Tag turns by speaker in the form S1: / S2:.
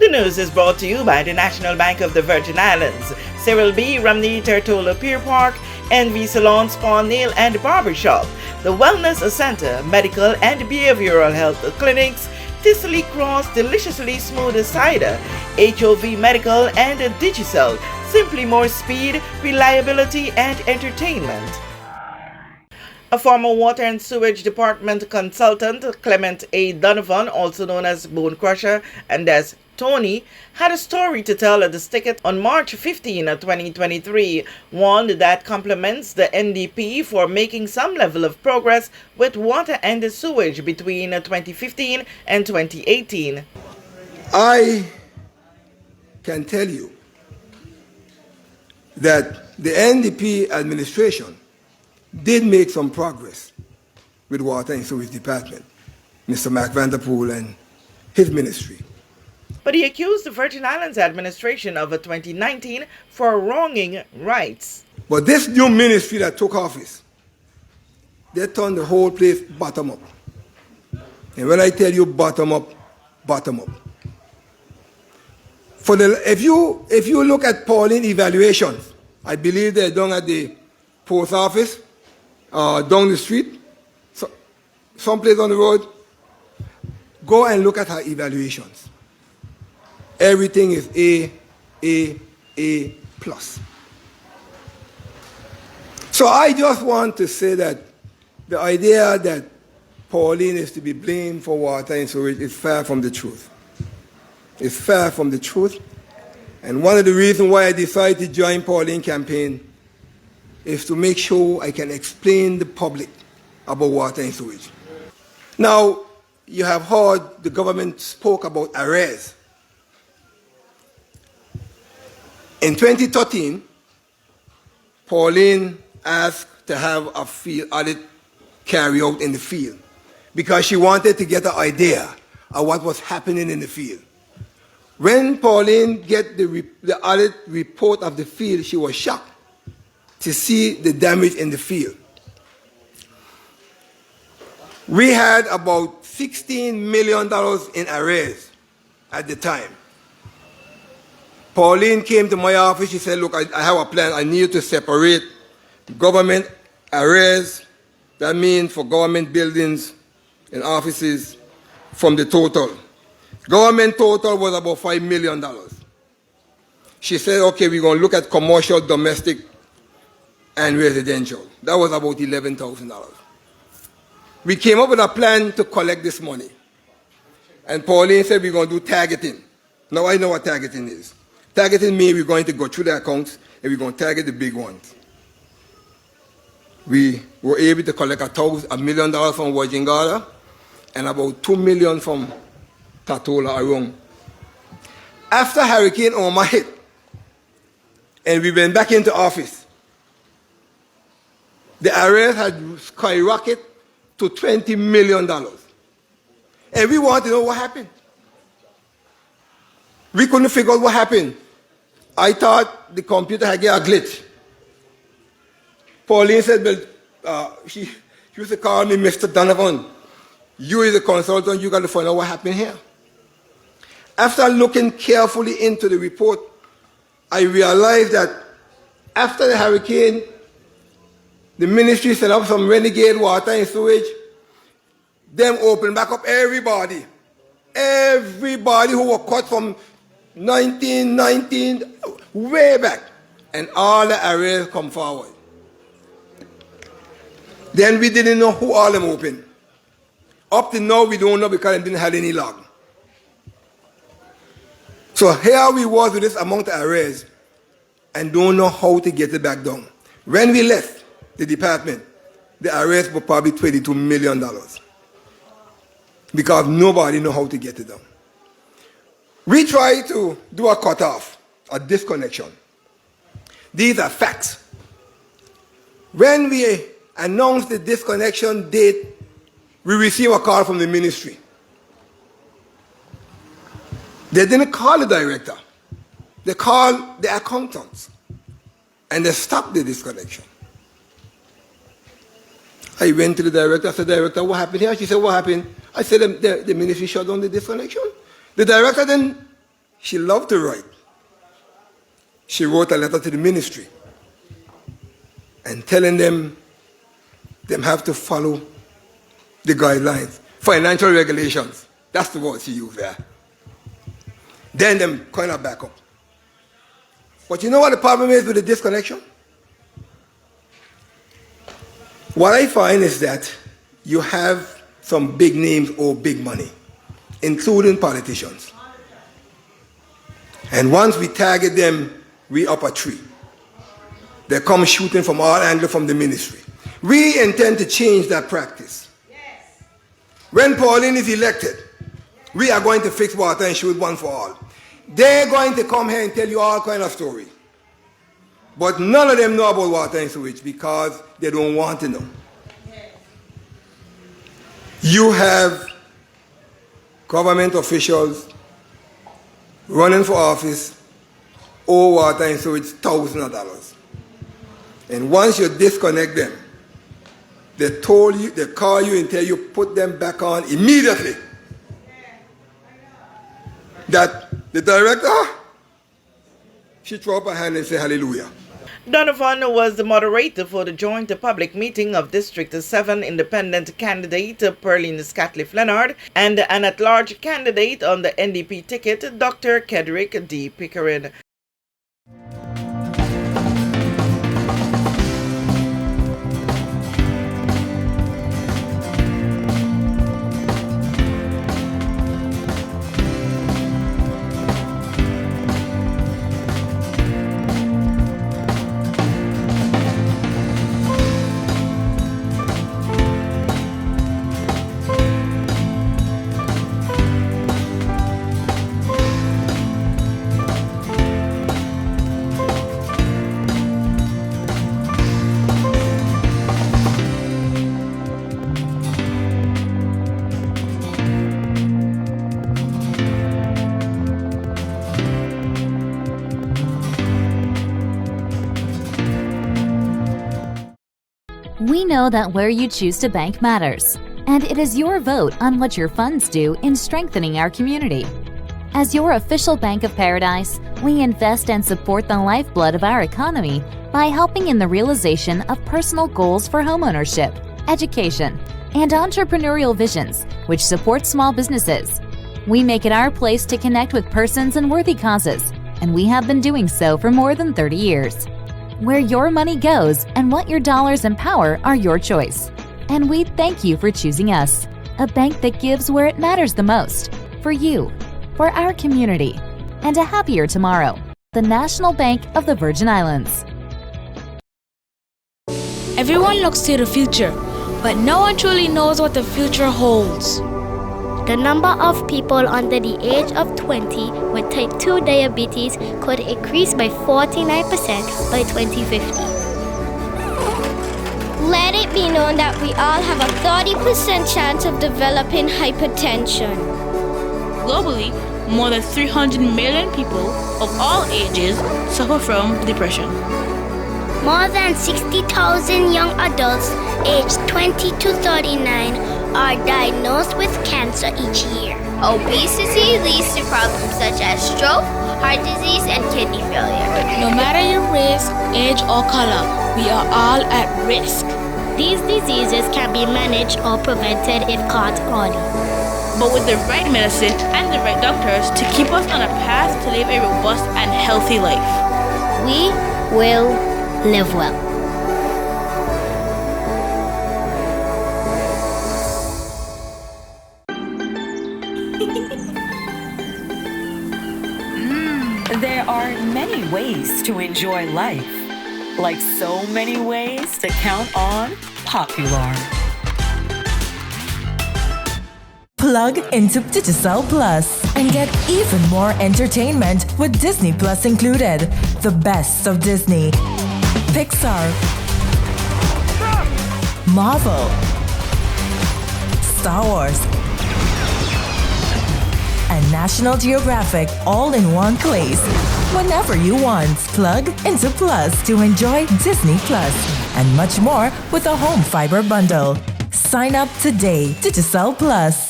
S1: The news is brought to you by the National Bank of the Virgin Islands, Cyril B. Ramney Tertola Pier Park, NV Salon Spa Nail and Barbershop, the Wellness Center, Medical and Behavioral Health Clinics, Ticely Cross Deliciously Smooth Cider, HOV Medical and Digicel, simply more speed, reliability and entertainment. A former Water and Sewage Department consultant, Clement A. Donovan, also known as Bone Crusher and as Tony, had a story to tell at the Sticket on March 15, 2023, one that compliments the NDP for making some level of progress with water and sewage between 2015 and 2018.
S2: I can tell you that the NDP administration did make some progress with Water and Sewage Department, Mr. Mac Vanderpool and his ministry.
S1: But he accused the Virgin Islands administration of 2019 for wronging rights.
S2: But this new ministry that took office, they turned the whole place bottom up. And when I tell you bottom up, bottom up. If you look at Pauline evaluations, I believe they're done at the post office, down the street, someplace on the road. Go and look at her evaluations. Everything is A plus. So I just want to say that the idea that Pauline is to be blamed for water and sewage is far from the truth. It's far from the truth. And one of the reasons why I decided to join Pauline campaign is to make sure I can explain the public about water and sewage. Now, you have heard the government spoke about arrears. In 2013, Pauline asked to have a field audit carried out in the field because she wanted to get an idea of what was happening in the field. When Pauline get the audit report of the field, she was shocked to see the damage in the field. We had about $16 million in arrears at the time. Pauline came to my office. She said, look, I have a plan. I need you to separate government arrears, that means for government buildings and offices, from the total. Government total was about $5 million. She said, okay, we're going to look at commercial, domestic, and residential. That was about $11,000. We came up with a plan to collect this money. And Pauline said we're going to do targeting. Now I know what targeting is. Targeting means we're going to go through the accounts and we're going to target the big ones. We were able to collect $1 million from Wajingala and about $2 million from Tatola Arong. After Hurricane Irma hit, and we went back into office, the arrears had skyrocketed to $20 million. And we wanted to know what happened. We couldn't figure out what happened. I thought the computer had got a glitch. Pauline said, well, she used to call me Mr. Donovan. You is a consultant, you got to find out what happened here. After looking carefully into the report, I realized that after the hurricane, the ministry set up some renegade water and sewage. Them opened back up everybody. Everybody who were caught from 1919, way back. And all the arrears come forward. Then we didn't know who all them opened. Up to now, we don't know because they didn't have any log. So here we was with this amount of arrears and don't know how to get it back down. When we left the department, the arrears were probably $22 million because nobody knew how to get it down. We tried to do a cutoff, a disconnection. These are facts. When we announced the disconnection date, we received a call from the ministry. They didn't call the director. They called the accountants. And they stopped the disconnection. I went to the director. I said, Director, what happened here? She said, what happened? I said, the ministry shut down the disconnection. The director then she loved to write. She wrote a letter to the ministry and telling them have to follow the guidelines, financial regulations. That's the word she used there. Then them kind of back up. But you know what the problem is with the disconnection? What I find is that you have some big names or big money, including politicians. And once we target them, we up a tree. They come shooting from all angles from the ministry. We intend to change that practice. Yes. When Pauline is elected, we are going to fix water and shoot one for all. They're going to come here and tell you all kind of story. But none of them know about water and sewage because they don't want to know. Yes. You have government officials running for office, owe water and sewage thousands of dollars. And once you disconnect them, they call you and tell you put them back on immediately. That the director, she throw up her hand and say hallelujah.
S1: Donovan was the moderator for the joint public meeting of District 7 independent candidate Pearline Scatliff Leonard and an at-large candidate on the NDP ticket, Dr. Kedrick D. Pickering.
S3: We know that where you choose to bank matters, and it is your vote on what your funds do in strengthening our community. As your official Bank of Paradise, we invest and support the lifeblood of our economy by helping in the realization of personal goals for homeownership, education, and entrepreneurial visions, which support small businesses. We make it our place to connect with persons and worthy causes, and we have been doing so for more than 30 years. Where your money goes and what your dollars empower are your choice. And we thank you for choosing us, a bank that gives where it matters the most, for you, for our community, and a happier tomorrow. The National Bank of the Virgin Islands.
S4: Everyone looks to the future, but no one truly knows what the future holds.
S5: The number of people under the age of 20 with type 2 diabetes could increase by 49% by 2050. Let it be known that we all have a 30% chance of developing hypertension.
S4: Globally, more than 300 million people of all ages suffer from depression.
S5: More than 60,000 young adults aged 20 to 39 are diagnosed with cancer each year.
S6: Obesity leads to problems such as stroke, heart disease, and kidney failure.
S4: No matter your race, age, or color, we are all at risk.
S5: These diseases can be managed or prevented if caught early.
S4: But with the right medicine and the right doctors to keep us on a path to live a robust and healthy life,
S5: we will live well.
S7: There are many ways to enjoy life, like so many ways to count on Popular.
S8: Plug into Digicel Plus and get even more entertainment with Disney Plus included. The best of Disney, Pixar, Marvel, Star Wars, and National Geographic all in one place. Whenever you want, plug into Plus to enjoy Disney Plus and much more with a home fiber bundle. Sign up today. Digicel Plus.